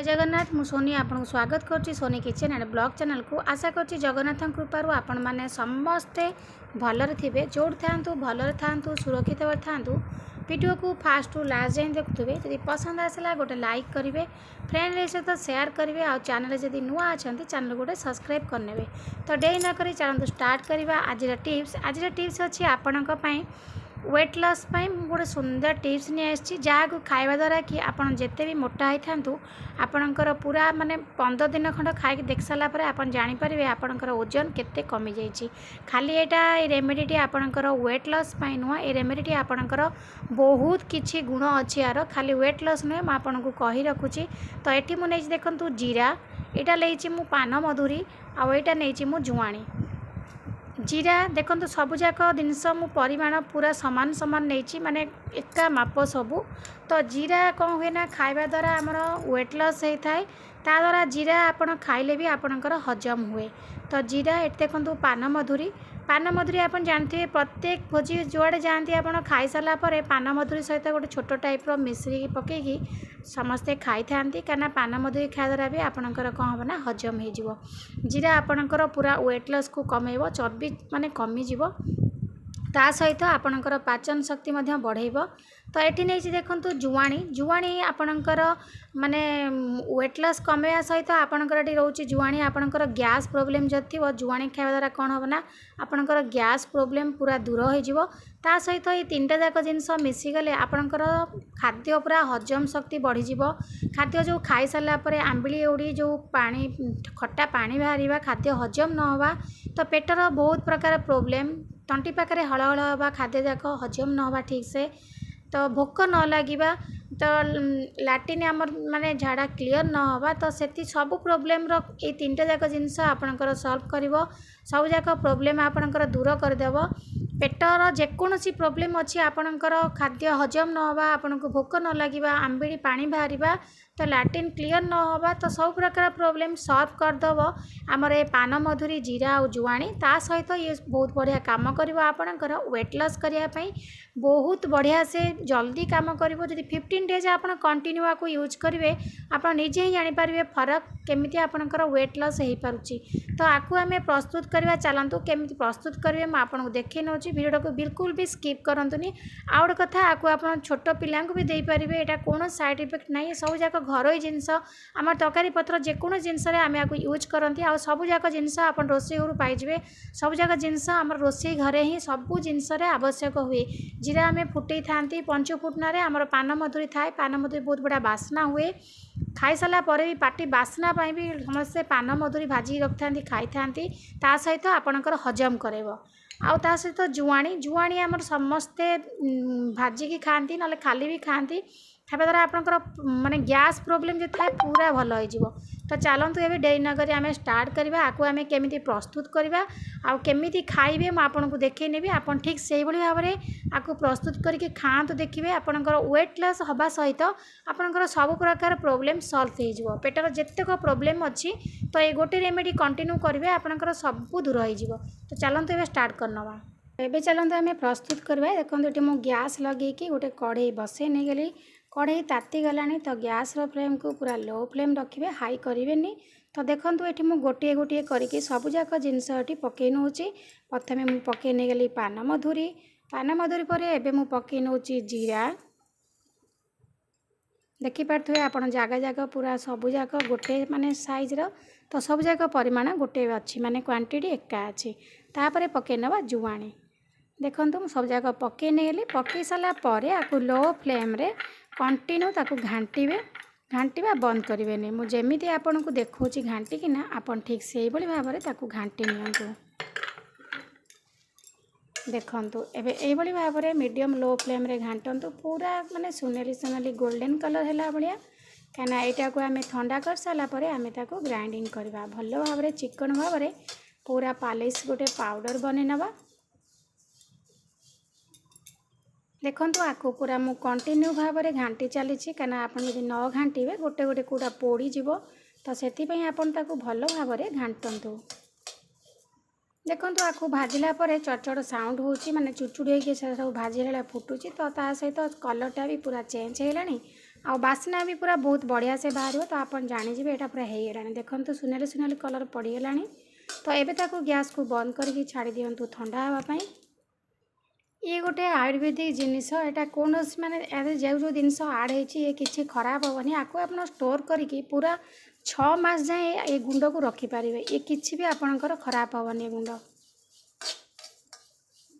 जय जगन्नाथ मु सोनी आपन स्वागत करछि Soni kitchen and blog channel को। आशा करछि जगन्नाथ कृपारू आपण माने समस्ते भलरे थिबे, जोड़ थांतु भलरे थांतु, सुरक्षित थांतु। वीडियो को फास्ट टू लास्ट जाए देखुवे। यदि पसंद आसला गोटे लाइक करेंगे, फ्रेंड सहित शेयर करेंगे, आ चैनल जदि नुआ अच्छा चैनल गोटे सब्सक्राइब करने। तो डेरी नक चलते स्टार्ट करवा आज टिप्स अच्छी आपण वेट लॉस गोटे सुंदर टिप्स नहीं आसी जहाँ को खाଇବା द्वारा कि आपन जिते भी मोटा ही था आपणकर पूरा माने 15 दिन खंड खाई देख सारापर आप जानीपर आपणकर ओजन केते कमी जाइए। खाली यहाँ रेमेडीटी आपणकर वेट लॉस नुह, ये रेमेडीटी आपणकर बहुत किछि गुण अच्छी यार, खाली वेट लॉस नुहे मुझे आपको कही रखुची। तो ये मुझे देखु जीरा, यहाँ लेची मु पान मधुरी, आईटा नहीं मु जुआणी। जीरा देखो सबुजाक जिनस मु परिमाण पूरा सामान सामान नहीं माने एका माप सबू। तो जीरा कौन हुए ना खाइबा द्वारा आमर वेट लॉस होता है, ता द्वारा जीरा आपन खाइले भी आपणकर हजम हुए। तो जीरा ये देखो पान मधुरी आप जानते हैं प्रत्येक भोजी जुआड़े जाती आप खाई सारा पर पान मधुरी सहित गोटे छोट टाइप्र मिश्री पकईकि समस्ते खाई था कहीं पान मधुरी खाया द्वारा भी आपणकर कौन हम ना हजम हो। जीरा आपणकर पूरा वेट लॉस को कमेब, चर्बी माने कमिजिव, ता सहित आपणकर पाचन शक्ति बढ़ेब। तो ये नहीं देखु जुआणी आपणकर माने वेट लॉस कमेवा सहित आपणकर रोचे जुआणी आपणकर गैस प्रोब्लेम जदि थी जुआणी खाଇବା द्वारा कौन हम ना आपणकर गैस प्रोब्लेम पूरा दूर हो। ता सहित ये तीनटा जाक जिनस मिसीगले आपणकर खाद्य पूरा हजम शक्ति बढ़ीज। खाद्य जो खाई सारा पर आंबिली उड़ी जो पानी खट्टा पानी बाहर खाद्य हजम न होवा, तो पेटर बहुत प्रकार प्रोब्लेम, तंटी पाखे हल हल हवा, खाद्य जाक हजम न होवा ठीक से, तो भोक न लगिबा, तो लैट्रिन आमर माने झाड़ा क्लीयर न होवा, तो सेति सब प्रोब्लेम रो ए तीनटा जाक जिनस आपणकर सॉल्व करिवो, सब जाक प्रोब्लेम आपणकर दूर करदेव। पेटर जेकोसी प्रोब्लेम अच्छी आपणकर खाद्य हजम न होवा, आपनको भोक न लगिबा, आंबिड़ी पानी बाहरिबा, तो लैट्रिन क्लीयर न होवा, तो सब प्रकार प्रोब्लेम सॉल्व करदेव आमर ए पान मधुरी, जीरा और जुआणी। ता सहित ये बहुत बढ़िया काम करिवो आपणकर वेट लॉस करिया पई, बहुत बढ़िया से जल्दी काम करिवो। जदि 15 डेज आप कंटिन्यू आपको यूज करेंगे आप निजे ही जानीपर फरक केमिति आपणकर वेट लॉस हो पारुची। तो आपको आम प्रस्तुत करवा चलतु केमिति प्रस्तुत करेंगे मुझे आपको देखे नौ वीडियो को बिल्कुल भी स्किप करंतुनी। आउ गोटे कथा आपको आप छोट पिला भी दे पारे, यहाँ कौन साइड इफेक्ट ना, सब जाक घर जिनस आम तरकारी पत्र जेको जिनस आम आपको यूज करती, आ सब जाक जिनस आप रोषे घर पाइबे, सब जाक जिनस आम रोषे घरे ही सब जिनस आवश्यक हुए। जीरा आम फुटे था पंच फुटना आम पान मधुरी थाए, पान मधुरी बहुत बड़ा बास्ना हुए, खाई सारा पर भी पार्टी बास्ना भी समस्ते पान मधुरी भाजी रखी था खाई था, सहित आपणकर हजम करेब। आउ ता सहित जुआणी आमर समस्ते भाजिकी खाती ना खाली भी खाती, खाଇବା द्वारा आपणकर माने गैस प्रोब्लेम जो थाए पूरा भल हो। तो चलतु ये डेरी नगरी आम स्टार्ट करवा, आपको आम केमी प्रस्तुत करवा आमी खाइबे मुझे आपको देखे नेबी। आप ठीक से भाव में आपको प्रस्तुत करके खातु, देखिए आपणकर वेट लॉस हवा सहित आपणकर सब प्रकार प्रोब्लेम सॉल्व हो। पेटर जेतेक प्रोब्लेम अच्छी, तो ये गोटे रेमेडी कंटिन्यू करेंगे आपणकर सब दूर हो। तो चलतु ये स्टार्ट करनवा। एबे चलते आम प्रस्तुत करवा। देखो ये मुझे गैस लगे गोटे कढ़ई बसई नहीं गली, कढ़ई ताती गलानी, तो गैस फ्लेम को पूरा लो फ्लेम रखिए, हाई करेंगे। तो देखो ये मुझे गोटे गोटे करके सबुजाक जिनस पकई नौ। प्रथम मुझे पकई नहीं गली पान मधुरी पर एबे मुझे पकई नौ जीरा। देखिपे आप जगह जगह पूरा सबुजाक गोटे माने साइज्र, तो सबुजाक परिमाण गोटे अच्छी माने क्वांटिटी एका अच्छी। तापर पकई नवा जुआणी। देखो मुझे सब जाक पकई नहीं, पकई सारा पर आपको लो फ्लेम रे कंटिन्यू ताकू घांटा बंद करेंगे। मुझे आपन को देखा घाटिकिना आप ठीक से भाव में घाटी नियंतु। देखंतु एबे एभली भाव में मीडियम लो फ्लेम रे घाटंतु पूरा माने सुनेली सुनेली गोल्डन कलर है भाया, कहीं यहाँ को आम ठंडा कर सारा पर आम ग्राइंडिंग करवा भल भाव में चिकन भाव में पूरा पालिश गोटे पाउडर बने नवा। देखंतु आको पूरा मु कंटिन्यू भाव में घाटी चली, कहीं आप न घाटे गोटे गोटे कूड़ा पोड़ीज, तो से भल भाव में घाटंतु। देखंतु आको भाजिला पर चटचट साउंड होची, माने चुचुड़ी होके सब भाजिला फुटुची, तो ता सहित कलरटा भी पूरा चेंज होलानी। आ बास्ना भी पूरा बहुत बढ़िया से बाहर तो आप जाणीजे यहाँ पूरा हो गलानी देखो सुनेली सुनेली कलर पड़गला। तो एबे ताको गैस को बंद करके छाड़ी दिंतु ठंडा हाँपाई। ये गोटे आयुर्वेदिक जिनिस यहाँ कौन माने जो जो जिनस आड हो किसी खराब हेनी आपको आप स्टोर करके पूरा 6 मास जाए ये गुंड को रखिपारे ये किसी भी आपणकर खराब हेनी गुंड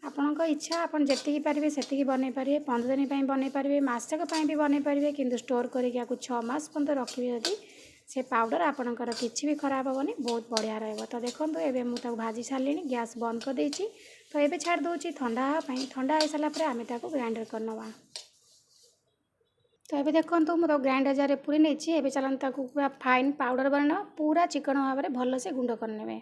आपण इच्छा आप जी पारे से बनई पारे 15 दिन बनई पारे मसक भी बनई पारे कि स्टोर करके 6 मास पर्यंत रखिए जदि से पाउडर आपणकर किसी भी खराब हेनी बहुत बढ़िया रहा। तो देखो एवं मुझे भाजी सारे गैस बंद कर देछि। तो ये छाड़ दूसरी ठंडा हाँपाई ठंडा हो सारापर आम ग्राइंडर करनवा। तो ये देखो मुझे ग्राइंडर जार पूरी नहीं एवं चलता पूरा फाइन पाउडर बना पूरा चिकन भाव में भल से गुंड करने।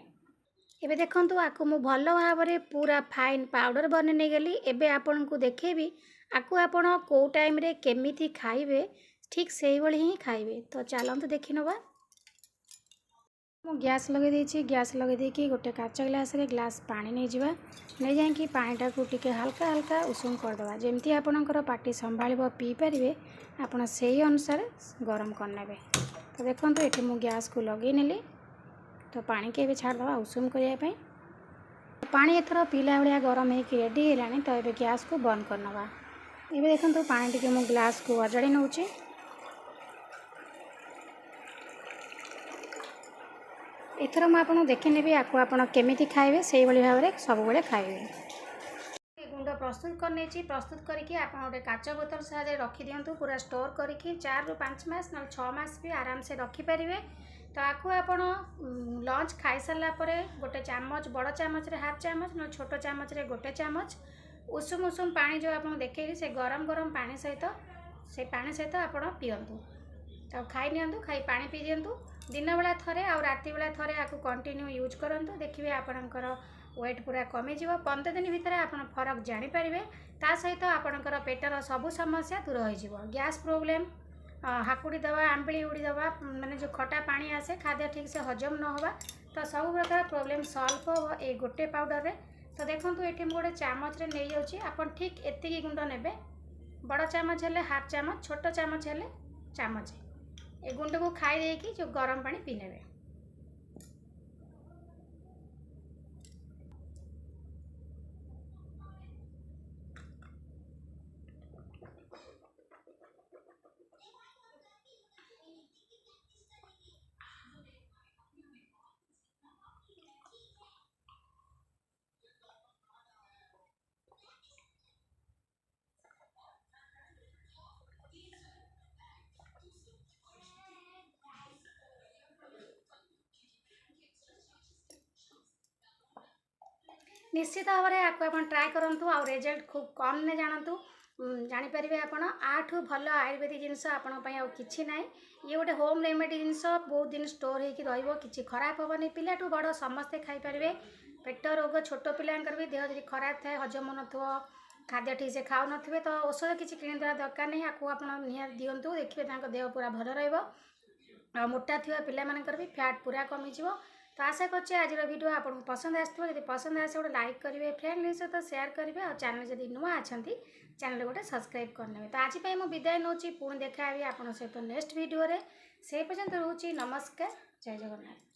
एबे देखो आपको मु भल भाव में पूरा फाइन पाउडर बन नहीं गली। एबे आपन को देखेबी आपको आपन को टाइम रे केमिति खाइबे ठीक से भली ही खाइबे। तो चलते देखी नवा। मु गैस लगे देछि गैस लगे देकी गोटे काच ग्लास रे ग्लास पानी नहीं जावा नहीं जाकि पानीटा को टिके हल्का हल्का उषुम करदे जमती आपणकर पार्टी संभाल पी पारे आपड़ से अनुसार गरम करने। तो देखो ये मु गैस को लगे नेली। तो पानी के छाड़दे उषुम करने पानी एथर पीला भाया गरम हो रेडी है। तो ये गैस को बंद करनवा। ये देखो पानी टी मु ग्लास को अजाड़ी नौचे। एथर मुझे देखने भी आपको आप केमी खाइबे से भाव में सब खाइबे। गुंड प्रस्तुत कर प्रस्तुत करके आप गोटे काच बोतल साहाय्य रखी दिंतु पूरा स्टोर करके 4 ରୁ 5 मास ना 6 मास भी आराम से रखिपारे। तो आपको आप लंच खाई सारा गोटे चामच बड़ चामच रे हाफ चामच ना छोट चामच रे गोटे चामच उषुम उषुम पानी जो आप देखे से गरम गरम पानी सहित आप पीयंतु। तो खाई नियंतु खाई पानी पी दियंतु दिन बेला थरे आ राति बेला थरे आपको कंटिन्यू यूज करंतु देखिए आपणकर वेट पूरा कमिज 15 दिन भितर आप फरक जानीपारे। ता सहित आपणकर पेटर सबू समस्या दूर हो गैस प्रोब्लेम हाकुड़ी दवा आंबिली उड़ी दवा माने जो खटा पानी आसे खाद्य ठीक से हजम न होगा तो सब प्रकार प्रोब्लेम सॉल्व हो ये गोटे पाउडर रे। तो देखो ये गोटे चामच रे नहीं जाऊँगी आप ठीक एतिकी गुंड नेबे बड़ चामच हेले हाफ चामच छोट चामच हेले चामच ए गुंड को खाई देकी जो गरम पानी पी नेबे। निश्चित भाव में आपको आप ट्राए करूँ आ रिजल्ट खूब कम ने जानतु जानीपारे आपण आठू भल आयुर्वेदिक जिनस आपंपाई कि ना ये गोटे होम रेमेडी जिनस बहुत दिन स्टोर हो कि खराब हेनी पिलाठू बड़ समस्ते खाईपारे। पेट रोग छोट पिलांकर भी देह जब खराब थाए हजम नथो खाद्य ठीक से खाऊ नथिबे तो औषध किसी किणवा दरकार नहीं आपको आप निहार दिंतु देखिए देह पूरा भल रहा। मोटा थी पिलांकर भी फैट पूरा कमिज। तो आशा करछे आज वीडियो आपको पसंद आसो यदि पसंद आसे गोटे लाइक करेंगे फ्रेंड सहित शेयर करेंगे और चैनल जदि नुआ अच्छा चैनल गोटे सब्सक्राइब करने। तो आज मुझे विदाय नौ पुणी देखा आप सहित नेक्स्ट वीडियो से पर्यंत रोची नमस्कार जय जगन्नाथ।